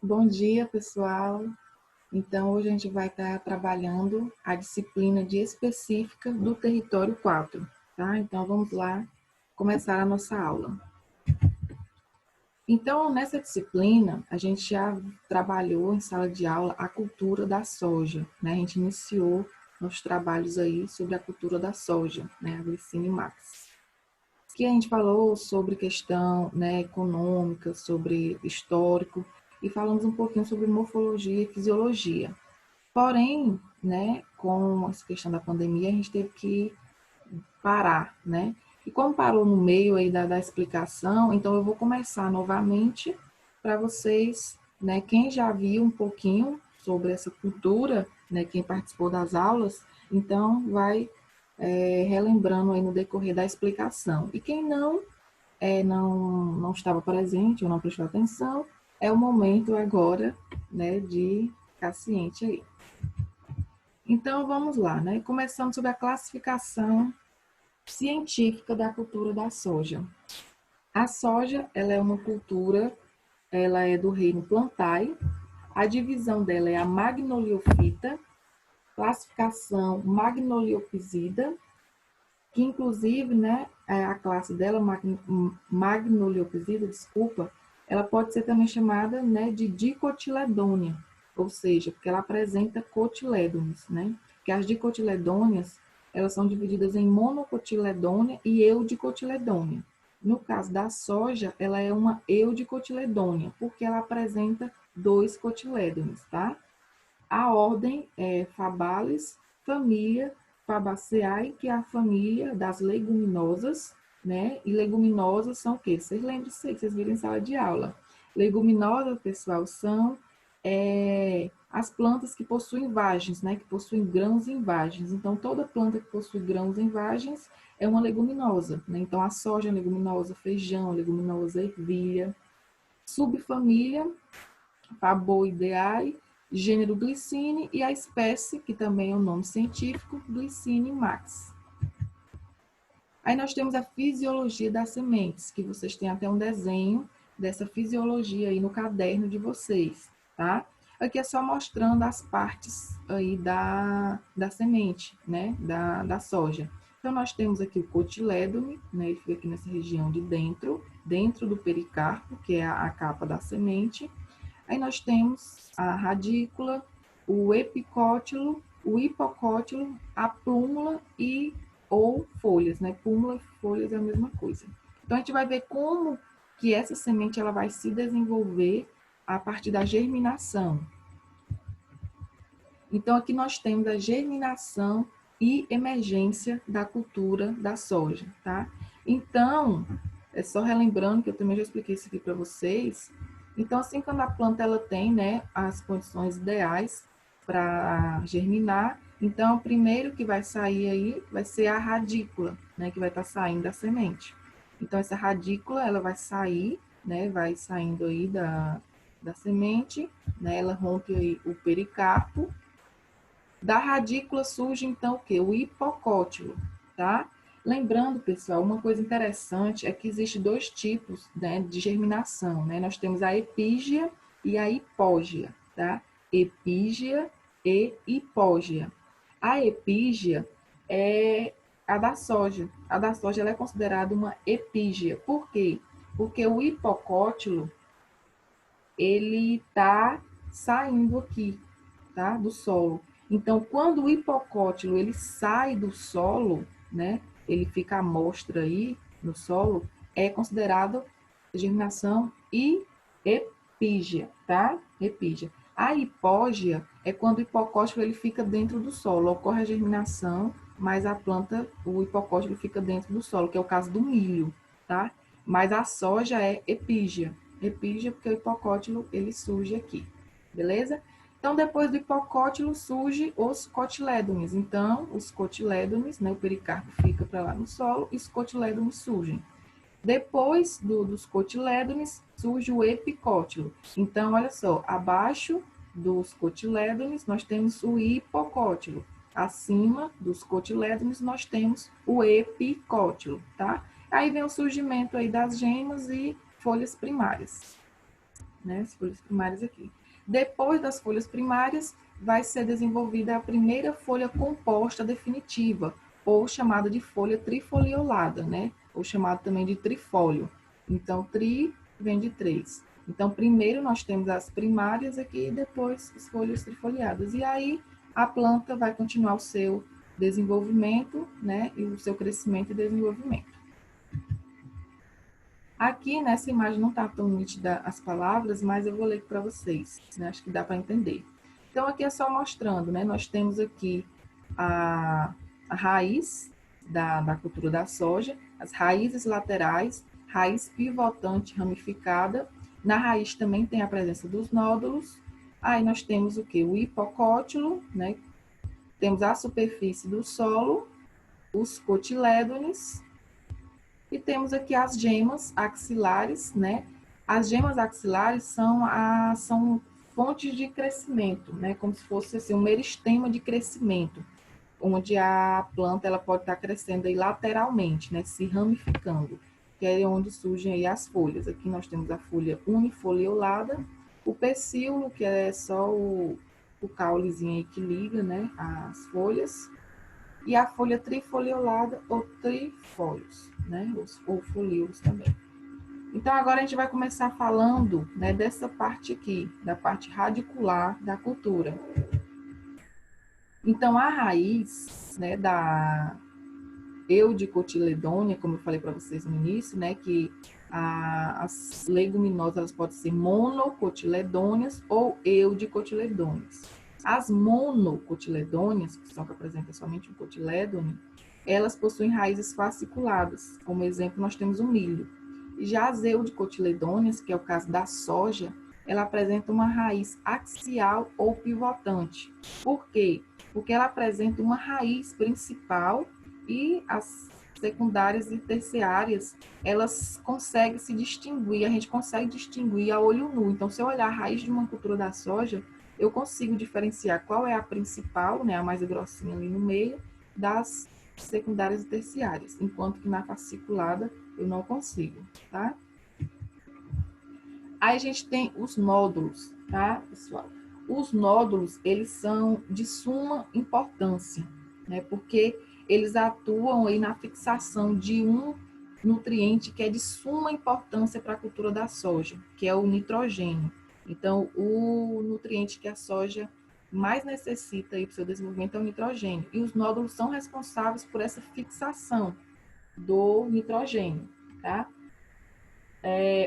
Bom dia, pessoal. Então, hoje a gente vai estar trabalhando a disciplina de específica do território 4, tá? Então, vamos lá começar a nossa aula. Então, nessa disciplina, a gente já trabalhou em sala de aula a cultura da soja, né? A gente iniciou nossos trabalhos aí sobre a cultura da soja, né? A Glicine Max. Que a gente falou sobre questão, né, econômica, sobre histórico, e falamos um pouquinho sobre morfologia e fisiologia. Porém, né, com essa questão da pandemia, a gente teve que parar, né? E como parou no meio aí da explicação, então eu vou começar novamente para vocês, né, quem já viu um pouquinho sobre essa cultura, né, quem participou das aulas, então vai relembrando aí no decorrer da explicação. E quem não estava presente ou não prestou atenção, é o momento agora, né, de ficar ciente aí. Então, vamos lá, né? Começando sobre a classificação científica da cultura da soja. A soja, ela é uma cultura, ela é do reino Plantae, a divisão dela é a Magnoliophyta, classificação Magnoliopsida, que inclusive, né, a classe dela, Magnoliopsida, desculpa, ela pode ser também chamada, né, de dicotiledônia, ou seja, porque ela apresenta cotilédones, né? Porque as dicotiledôneas, elas são divididas em monocotiledônia e eudicotiledônia. No caso da soja, ela é uma eudicotiledônia, porque ela apresenta dois cotilédones, tá? A ordem é Fabales, família Fabaceae, que é a família das leguminosas, né? E leguminosas são o quê? Vocês lembram disso aí, que vocês viram em sala de aula. Leguminosas, pessoal, são as plantas que possuem vagens, né? Que possuem grãos em vagens. Então, toda planta que possui grãos em vagens é uma leguminosa, né? Então, a soja é leguminosa, feijão, leguminosa, ervilha. Subfamília Faboideae, gênero Glycine, e a espécie, que também é o nome científico, Glycine max. Aí nós temos a fisiologia das sementes, que vocês têm até um desenho dessa fisiologia aí no caderno de vocês, tá? Aqui é só mostrando as partes aí da semente, né, da soja. Então, nós temos aqui o cotilédone, né, ele fica aqui nessa região de dentro do pericarpo, que é a capa da semente. Aí nós temos a radícula, o epicótilo, o hipocótilo, a plúmula e ou folhas, né? Plúmula e folhas é a mesma coisa. Então a gente vai ver como que essa semente ela vai se desenvolver a partir da germinação. Então aqui nós temos a germinação e emergência da cultura da soja, tá? Então, é só relembrando que eu também já expliquei isso aqui para vocês. Então, assim, quando a planta ela tem, né, as condições ideais para germinar, então, o primeiro que vai sair aí vai ser a radícula, né, que vai estar saindo da semente. Então, essa radícula, ela vai sair, né, vai saindo aí da semente, né, ela rompe aí o pericarpo. Da radícula surge, então, o quê? O hipocótilo, tá? Lembrando, pessoal, uma coisa interessante é que existem dois tipos, né, de germinação, né? Nós temos a epígia e a hipógia, tá? Epígia e hipógia. A epígia é a da soja. A da soja ela é considerada uma epígia. Por quê? Porque o hipocótilo, ele tá saindo aqui, tá? Do solo. Então, quando o hipocótilo ele sai do solo, né? Ele fica à mostra aí no solo, é considerado germinação e epígia, tá? Epígia. A hipógia é quando o hipocótilo ele fica dentro do solo, ocorre a germinação, mas a planta, o hipocótilo fica dentro do solo, que é o caso do milho, tá? Mas a soja é epígia. Epígia porque o hipocótilo ele surge aqui, beleza? Então, depois do hipocótilo surge os cotilédones. Então, os cotilédones, né, o pericarpo fica para lá no solo e os cotilédones surgem. Depois dos cotilédones surge o epicótilo. Então, olha só, abaixo dos cotilédones nós temos o hipocótilo. Acima dos cotilédones nós temos o epicótilo, tá? Aí vem o surgimento aí das gemas e folhas primárias. né? As folhas primárias aqui. Depois das folhas primárias, vai ser desenvolvida a primeira folha composta definitiva, ou chamada de folha trifoliolada, né? Ou chamado também de trifólio. Então, tri vem de 3. Então, primeiro nós temos as primárias aqui e depois as folhas trifoliadas. E aí, a planta vai continuar o seu desenvolvimento, né? E o seu crescimento e desenvolvimento. Aqui nessa imagem não está tão nítida as palavras, mas eu vou ler para vocês, né? Acho que dá para entender. Então, aqui é só mostrando, né? Nós temos aqui a raiz da cultura da soja, as raízes laterais, raiz pivotante ramificada. Na raiz também tem a presença dos nódulos. Aí nós temos o que? O hipocótilo, né? Temos a superfície do solo, os cotilédones, e temos aqui as gemas axilares, né? As gemas axilares são fontes de crescimento, né? Como se fosse assim, um meristema de crescimento, onde a planta ela pode estar crescendo aí lateralmente, né? Se ramificando, que é onde surgem aí as folhas. Aqui nós temos a folha unifoliolada, o pecíolo, que é só o caulezinho aí que liga, né? As folhas, e a folha trifoliolada ou trifólios, né? Ou folíolos também. Então, agora a gente vai começar falando, né, dessa parte aqui, da parte radicular da cultura. Então, a raiz, né, da Eudicotiledônia, como eu falei para vocês no início, né, que as leguminosas elas podem ser monocotiledôneas ou eudicotiledôneas. As monocotiledôneas, que são que apresentam somente um cotilédone, elas possuem raízes fasciculadas. Como exemplo, nós temos o milho. E já as eudicotiledôneas, que é o caso da soja, ela apresenta uma raiz axial ou pivotante. Por quê? Porque ela apresenta uma raiz principal e as secundárias e terciárias, elas conseguem se distinguir, a gente consegue distinguir a olho nu. Então, se eu olhar a raiz de uma cultura da soja, eu consigo diferenciar qual é a principal, né, a mais grossinha ali no meio, das secundárias e terciárias, enquanto que na fasciculada eu não consigo, tá? Aí a gente tem os nódulos, tá, pessoal? Os nódulos, eles são de suma importância, né? Porque eles atuam aí na fixação de um nutriente que é de suma importância para a cultura da soja, que é o nitrogênio. Então, o nutriente que a soja mais necessita para o seu desenvolvimento é o nitrogênio. E os nódulos são responsáveis por essa fixação do nitrogênio, tá?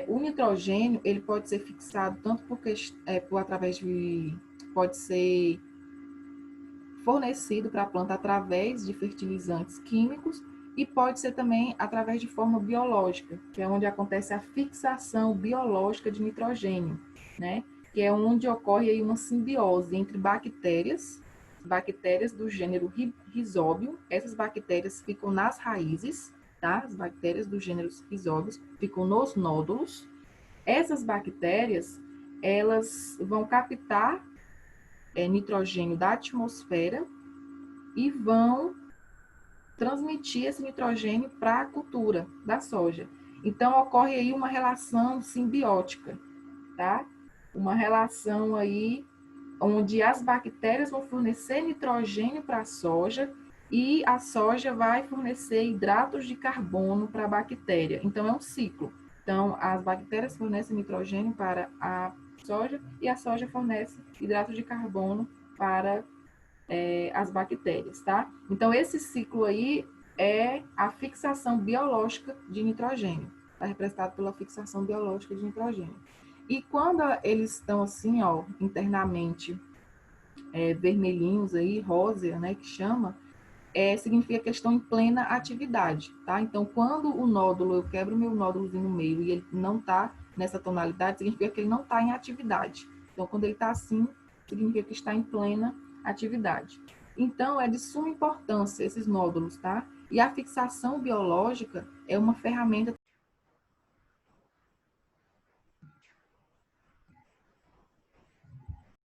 O nitrogênio, ele pode ser fixado tanto através de... pode ser fornecido para a planta através de fertilizantes químicos e pode ser também através de forma biológica, que é onde acontece a fixação biológica de nitrogênio, né? Que é onde ocorre aí uma simbiose entre bactérias do gênero Rhizobium. Essas bactérias ficam nas raízes, tá? As bactérias do gênero Rhizobium ficam nos nódulos. Essas bactérias, elas vão captar nitrogênio da atmosfera e vão transmitir esse nitrogênio para a cultura da soja. Então, ocorre aí uma relação simbiótica, tá? Uma relação aí onde as bactérias vão fornecer nitrogênio para a soja e a soja vai fornecer hidratos de carbono para a bactéria. Então, é um ciclo. Então, as bactérias fornecem nitrogênio para a soja e a soja fornece hidratos de carbono para as bactérias, tá? Então, esse ciclo aí é a fixação biológica de nitrogênio. Está representado pela fixação biológica de nitrogênio. E quando eles estão assim, ó, internamente vermelhinhos aí, rósea, né, que chama, significa que eles estão em plena atividade, tá? Então, quando o nódulo, eu quebro o meu nódulozinho no meio e ele não está nessa tonalidade, significa que ele não está em atividade. Então, quando ele está assim, significa que está em plena atividade. Então, é de suma importância esses nódulos, tá? E a fixação biológica é uma ferramenta